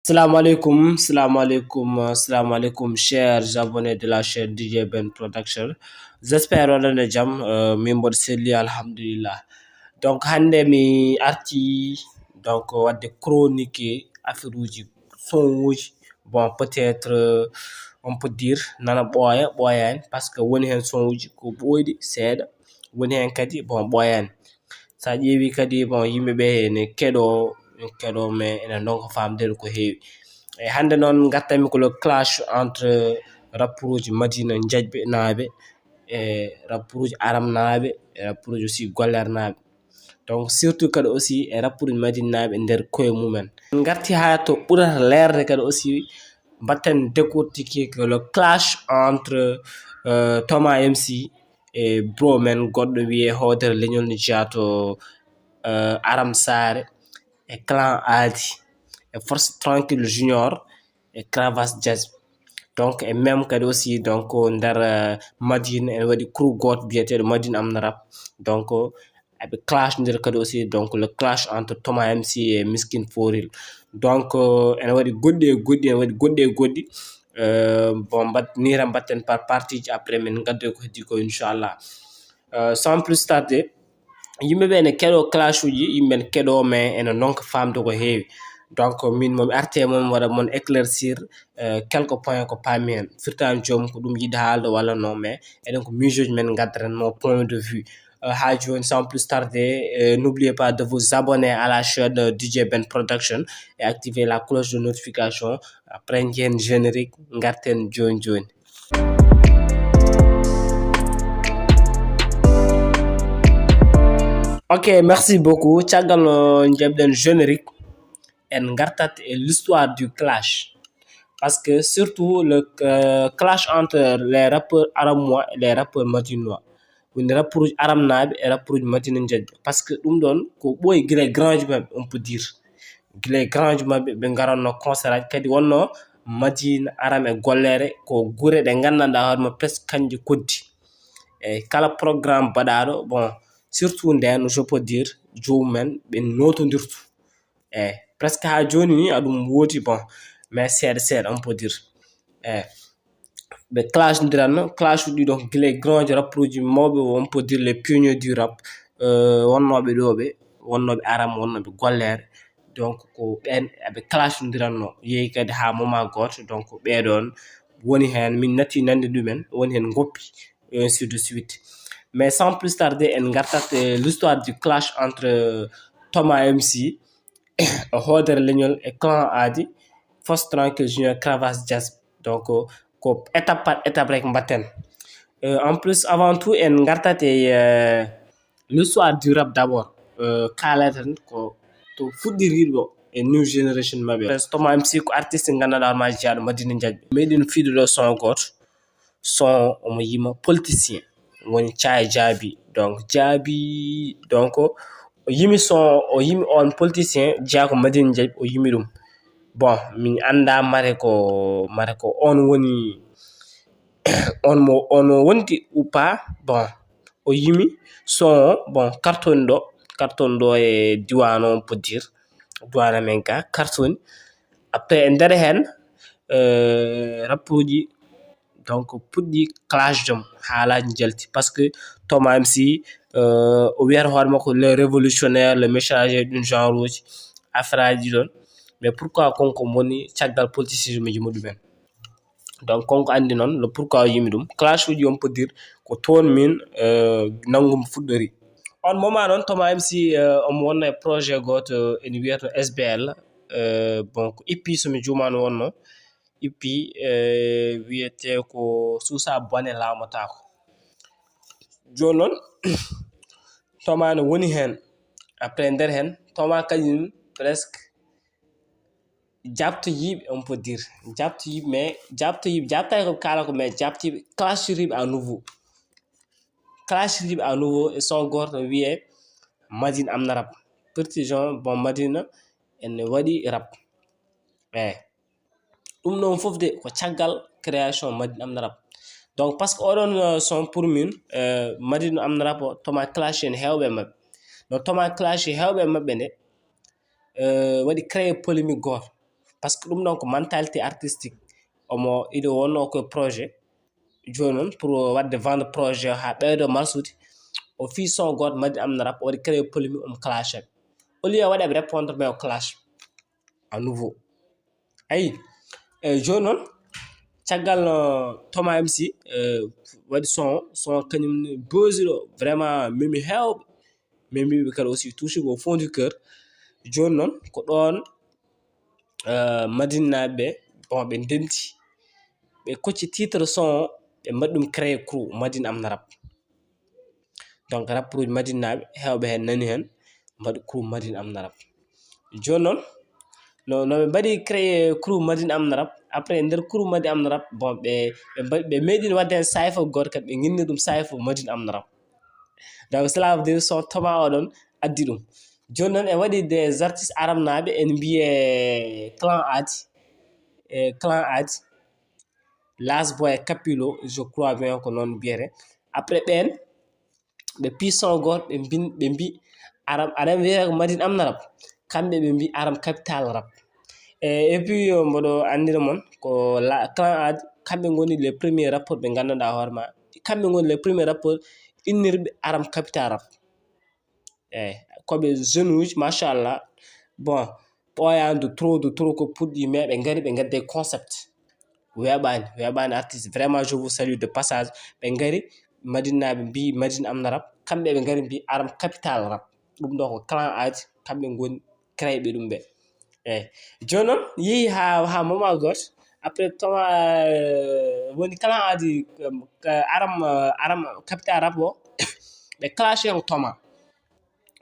Salam alaikum, salam alaikum, chers abonnés de la chaîne DJ Ben Production. J'espère on est jam, member Seli, alhamdulillah. Donc, hande mi arti, donc, wadde chronique, affaire uji, son uji. Bon, peut-être, on peut dire, nana boyan, parce que woni hen son uji ko boydi, seeda, woni hen kadi, bon, boyan. Sa ƴeewi kadi bon yimɓe ɓe ene keɗo mais ene donka famdede ko heewi. E hande noon gartanmi ko le clash entre rappuruji madina diaƴɓe naaɓe e rappuruji aram naaɓe e rappuruji aussi gollere naaɓe. Donc surtout kadi aussi e rappuruji madina naaɓe nder koye mumen. En garti ha to ɓurata leerde kadi aussi mbatten décortiquer que le clash entre Thoma Mc e bro men goɗɗo wiye Hodéré Léniol no jeeya to Aram Sare e clan Adi e force trankil junior e Cravache jazz. Donc e même kadi aussi donc nder Madina en waɗi crew goto biyeteɗo Madina amna rap. Donc eɓe clash nder kadi aussi donc le clash entre Thoma Mc et Miskine foril. Donc ene waɗi goɗɗi e goɗɗi ene waɗi goɗɗi e goɗɗi. Bon ni tan mbatten par partie après min gaddoy ko heddi ko inchallah. Sans plus tarder, yimɓe ɓe ene keɗo clash uji, yimɓe ene keɗo mais ene donka famde ko heewi. Donc min momi arte momi waɗa mon éclaircir quelques points ko paami hen firtani joomum ko ɗum yiɗi haalde walla non, mais eɗen ko mijoji men gaddaranno point de vue. Ha joni sans plus tarder, n'oubliez pas de vous abonner à la chaîne DJ Ben Production et activer la cloche de notification. Après ngeen générique garten joni joni. Ok, merci beaucoup. Caggal no jabden générique en gartat et l'histoire du clash. Parce que surtout le clash entre les rappeurs aramois et les rappeurs madinois. Woni rappeurs aram naɓe et rappeurs madina diaƴɓe. Parce que ɗum ɗon ko ɓooyi gila e grand ji maɓɓe on peut dire. Gila e grand ji maɓɓe ɓe garanno concert aji kadi wonno madina aram e gollere ko gure ɗe gandanɗa hoorema presque kanƴe koddi. E kala programme baɗaɗo bon surtout nden je peux dire jomumen ɓe notodirtu e presque ha joni ni aɗum wooti bon mais seeɗa seeɗa on peut dire e ɓe clash ndiranno clash uji donc guila e grand ji rappuji mawɓe on peut dire les pionniers du rap wonnoɓe ɗo ɓe wonnoɓe aram wonnoɓe gollere. Donc ko ɓen eɓe clash ndiranno yeehi kadi ha moment goto donc ɓeɗon woni hen min natti nande ɗumen woni hen goppi et ainsi de suite. Mais sans plus tarder en gartat l'histoire du clash entre Thoma Mc Hodéré Léniol e clan Adi force trankil junior Cravache jazz. Donc ko étape par étape rek mbatten. En plus avant tout en gartat l'histoire du rap d'abord kaleten ko to fuɗɗiriɗo ɗo e new generation maɓɓe. Thoma Mc ko artiste gandanɗa hoorema jeeyaɗo madina diaƴɓe meɗin fiiɗo ɗo son goto son omo yima politicien woni caye jaabi. Donc jaabi donc o yimi son o yimi on politicien jeeya ko madina diaƴɓe o yimi ɗum. Bon min anda mare ko on woni on wonti ou pas. Bon o yimi son o bon carton ɗo e diwan on peut dire diwan amen ka cartoni. Après e nder hen rappuji donc puɗɗi clash jom haalaji jalti par ce que Thoma Mc o wiyata hoore makko le révolutionnaire le messager ɗum genre uji affaire aji ɗon. Mais pourquoi konko woni caggal politicien ji muɗumen. Donc konko andi noon le pourquoi o yimi ɗum clash uji on peut dire ko toon min nangumi fuɗɗori. On moment noon Thoma Mc omo wonna e projet goto ene wiyato SBL. Bon ko ippi somi jumani wonno ippi wiyete ko suusa bone laamotako. Joni noon Thoma ne woni hen après nder hen Thoma kañum presque jabtoyiɓe on peut dire jabtoyiɓe mais jabtani ko kala ko mais jabtiɓe clashiriɓe à nouveau e son goto no wiye madina amna rap précision bon madina ene waɗi rap e ɗum ɗon foof de ko caggal création madina amna rap. Donc par ce que oɗon son pour min madina amna rap o Thoma clash en hewɓe mabɓe no Thoma clash hewɓe mabɓe nde waɗi créé polémique goto parce que ɗum ɗon ko mentalité artistique omo iɗo wonno ko projet joni noon pour wadde vendre projet ha ɓeydo marsude o fi son goto Madine Amna Rap o waɗi créé polémique omo clash au lieu o waɗaɓe répondre mais o clash à nouveau ayi joni noon caggal Thoma Mc waɗi son kañum bosiɗo vraiment memi hewɓe memiɓe kadi aussi touché au fond du cœur joni noon ko ɗon Madine naɓe bon ɓe ndenti ɓe kocci titre son ɓe mbaɗi ɗum créé crew Madine Amna Rap donc rappeur uji Madine naɓe hewɓe hen nani hen mbaɗi crew Madine Amna Rap joni noon no ɓe mbaɗi créé crew Madine Amna Rap après nder crew Madine Amna Rap bon ɓe meeɗino wadde hen sayfa goto kadi ɓe guinni ɗum sayfa Madine Amna Rap donc cela veut dire son Thoma oɗon addi ɗum joni noon e waɗi des artistes arab naɓe en mbiye clan adi Last Boy Capilo je crois bien ko noon mbiyete après ɓen ɓe pi son goto ɓe mbi aɗa wiye ko Madine Amna Rap kamɓe ɓe mbi aram capital rap et puis mboɗo andina mon ko clan adi kamɓe goni les premiers rappeurs ɓe gandanɗa hoorema kamɓe goni les premiers rappeurs innirɓe aram capital rap eyi koɓe jeune uji machallah bon ɓoyani de trop ko puɗɗi mais ɓe gari ɓe gadde concept weeɓani artiste vraiment je vous salue de passage ɓe gari Madine naɓe mbi Madine Amna Rap kamɓe ɓe gari mbi aram capital rap ɗum ɗo ko clan adi kamɓe goni créeɓe ɗum ɓe eyi joni noon yeehi ha moment goto après Thoma woni clan adi aram capital rap o ɓe clashé ko Thoma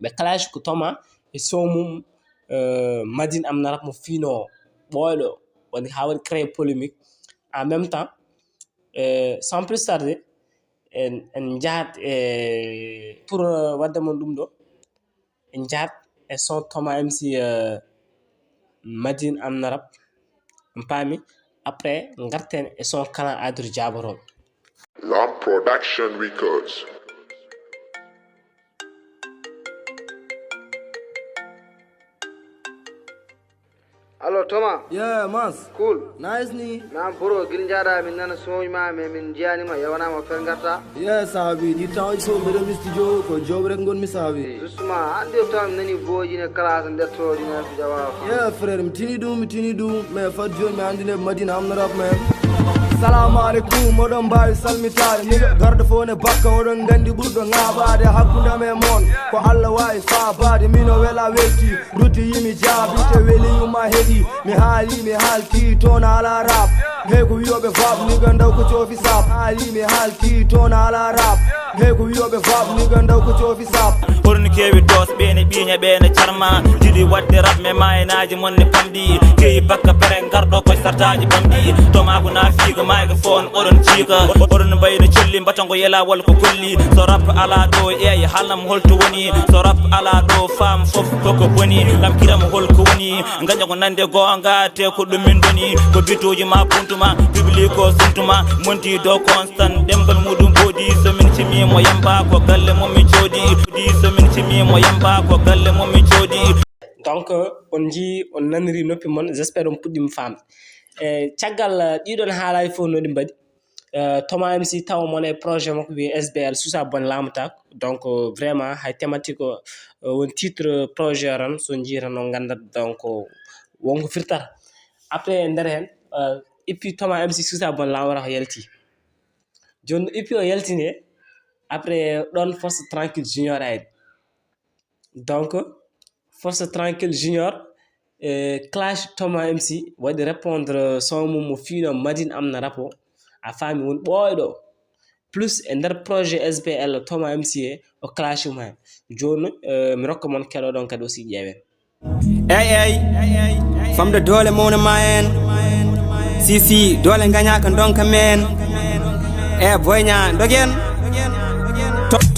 ɓe clash ko Thoma e son mum Madine Amna Rap mo fino ɓoyɗo woni ha waɗi créé polémique en même temps sans plus tarder en jahat pour wadde mon ɗum ɗo en jahat e son Thoma Mc Madine Amna Rap on paami après garten e son clan adru jaboroɓe Lamp Production Records. Hello, Thoma. Yeah, Mas. Cool. Nice ni. Nam bro, gilinjara min nana soñma me min jani ma yawana ma fer garta. Yeah, sahabi. Di taw so mbedo mi studio ko job rek ngon mi sahabi. Justement, andi o tam nani boji ne class nder to dina fi jawa. Yeah, frère, mi tini du me fat jon mi andine Madine Amna Rap man. Assalamu alaikum modon bawi salmitare niga garda fone bakka odon gandi burdo ngabade hakkunde me mon ko Allah wawi faabade mino wela welti ruti yimi jaabi te weli yuma hedi mi halti tona ala rap he ko wiyobe fab niga ndaw ko cofi sap mi halti tona ala rap he ko wiyobe fab niga ndaw ko cofi sap horni kewi dos bene biña bene charma jidi wadde rap me maynaji monne pamdi keyi bakka pere gardo ko sartaji bamdi Thoma ko na figa microphone oɗon ciika oɗon mbayno colli mbatango yelawol ko kolli so rap ala ɗo eyi haalnam holto woni so rap ala ɗo fam fof koko boni lam kiramo holko woni gaña ko nande gonga te ko ɗum min doni ko bitoji ma puntuma public o suntuma monti do constant ɗemgal muɗum boodi somin cimimo yamba ko galle momin coodi somin cimimo yamba ko galle momin coodi donc on ji on naniri noppi mon j'espère on puɗɗima famde caggal ɗiɗon haalaji fof no ɗi mbaɗi Thoma Mc tawa mon e projet makko wiye SBL susa bon lamtako donc vraiment hay thématique o won titre projet ran so jiita no gandat donc wonko firtata après nder hen ippi Thoma Mc susa bon lamata ko yalti joni ippi o yaltini après ɗon force trankil junior ayde donc force trankil junior clash Thoma Mc waɗi répondre son mum mo fino Madine Amna Rap o a faami won ɓoyɗo plus e nder projet SBL Thoma Mc o clash mum hen joni mi rokka mon keɗoɗon kadi aussi ƴeewen ey famde doole mawna ma en si dole gañaka donka men e boyña dogen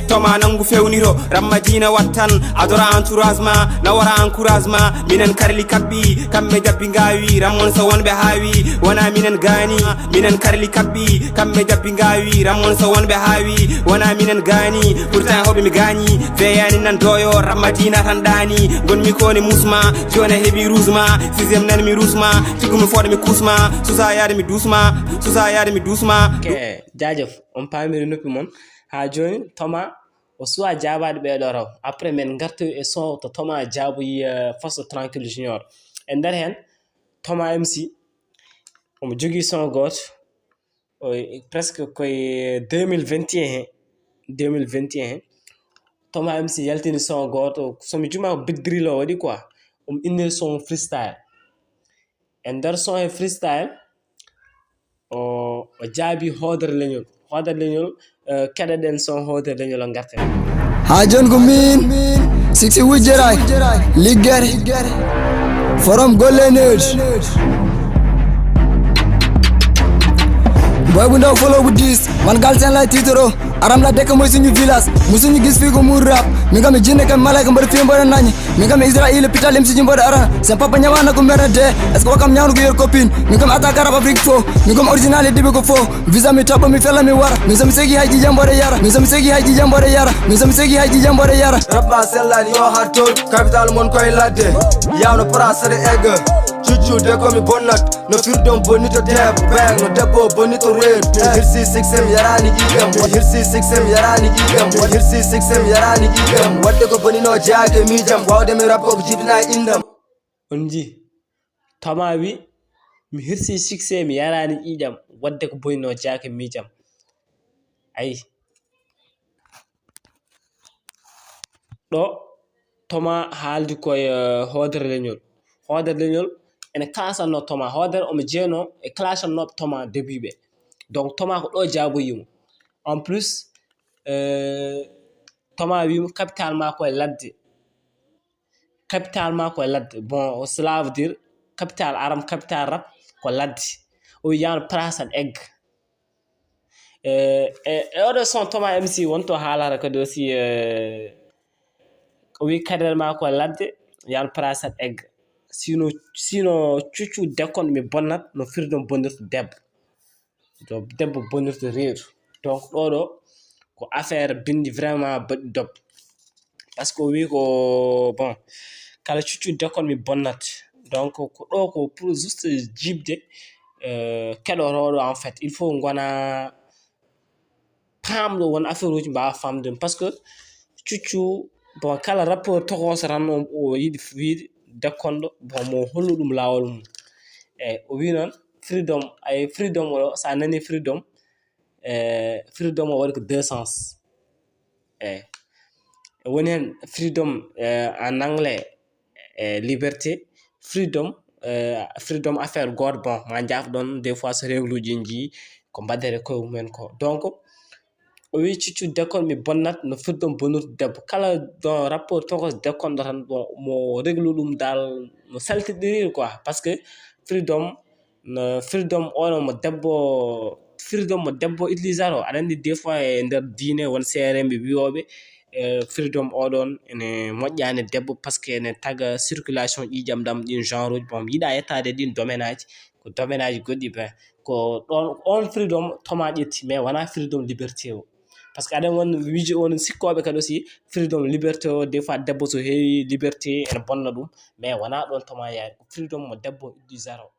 toma nangu fewniro ramadina wattan adora entourage ma na wara encouragement minen karli kabbi kambe jabbi ngawi ramon so wonbe hawi wana minen gani minen karli kabbi kambe jabbi ngawi ramon so wonbe hawi wana minen gani pourtant hobe mi gani veyani nan doyo ramadina tan dani gonmi ko ni musma jona hebi rousma sixième nan mi rousma tigumi fode mi kusma susa yaade mi doucement ok jaajëf on pamiri noppi mon ha joni Thoma o suwa jaabade ɓeɗo raw après men gartoy e son to Thoma jaaboyi façon trankil junior e nder hen Thoma Mc omo jogui son goto presque koye 2021 hen Thoma Mc yaltini son goto somi juma big drill o waɗi quoi omo inniri son freestyle e nder son e freestyle o jaabi Hodéré Léniol keɗeɗen son Hodéré Léniol o garten ha jon ko min siksi wujjeray liggere forom golle nerds boy bu ndaw follow bu 10 man Galsen lay titoro aram la dekk moy suñu village musuñu gis fi ko mu rap mi ngam jinne kam malaika mbar fi mbar nañ mi ngam Israël pital lim suñu mbar ara sen papa ñawana ko mera de est-ce que wakam ñaanu ko yor copine mi ngam attaque arab afrique fo mi ngam original dibe ko fo visa mi tabo mi fela mi wara mi sam segi haji jambore yara mi sam segi haji jambore yara rap ba selani yo hartol capital mon koy ladde yawno prasse de egg cuccu de ko mi bonnat no firdom bonito deb bang no debbo bonito red hirsi sixem yarani igam wadde ko bonino jaage mijam wawde mi rap ko jibina indam on ji Thoma wi mi hirsi succès mi yarani ƴiƴam wadde ko bonino jaake mijam ayi ɗo Thoma haaldi koye Hodéré Léniol ene kasanno Thoma Hodéré omo jeeno e clashannoɓe Thoma début ɓe donc Thoma ko ɗo jaaboyimo en plus Thoma wimo capital ma koye ladde bon cela veut dire capital rap ko ladde o wi yano place and egg e oɗo son Thoma Mc wonto haalata kadi aussi o wi capital ma koye ladde yano place and egg sino cuccu dekkon mi bonnat no firdom bonnirta debbo bonnirta reedu donc ɗo ko affaire bindi vraiment baɗi dob par ce que o wi ko bon kala cuccu dekkon mi bonnat donc ko ɗo ko pour juste jibde keɗotoɗo en fait il faut gona pamɗo won affaire uji mbawa famde par ce que cuccu bon kala rapport tokoso tan o yiɗi wiide dekkonɗo bon mo hollu ɗum lawol mum eyyi o wi noon freedom o sa nani freedom o waɗi ko deux sens eyyi woni hen freedom en anglais liberté freedom affaire goto bon ma jaaf ɗon des fois so règle uji jii ko mbaddere koye mumen ko donc o wi cuccu dekkon mi bonnat no firdom bonnirta debbo kala don rapport tokos dekkonɗo tan bon mo réglu ɗum dal no saltiɗiri quoi par ce que freedom oɗo mo debbo utilisat o aɗa andi des fois e nder diine won seereɓe wiyoɓe freedom oɗon ene moƴƴani debbo par ce que ene taga circulation ƴiƴam ɗam ɗin genre uji bon yiiɗa yettade ɗin domaine aji ko domaine aji goɗɗi ben ko ɗon on freedom Thoma ƴetti mais wona freedom liberté o par ce que aɗa won wiiji on sikkoɓe kadi aussi freedom liberté o des fois debbo so heewi liberté ene bonna ɗum mais wona ɗon Thoma yaari ko freedom mo debbo utilisat o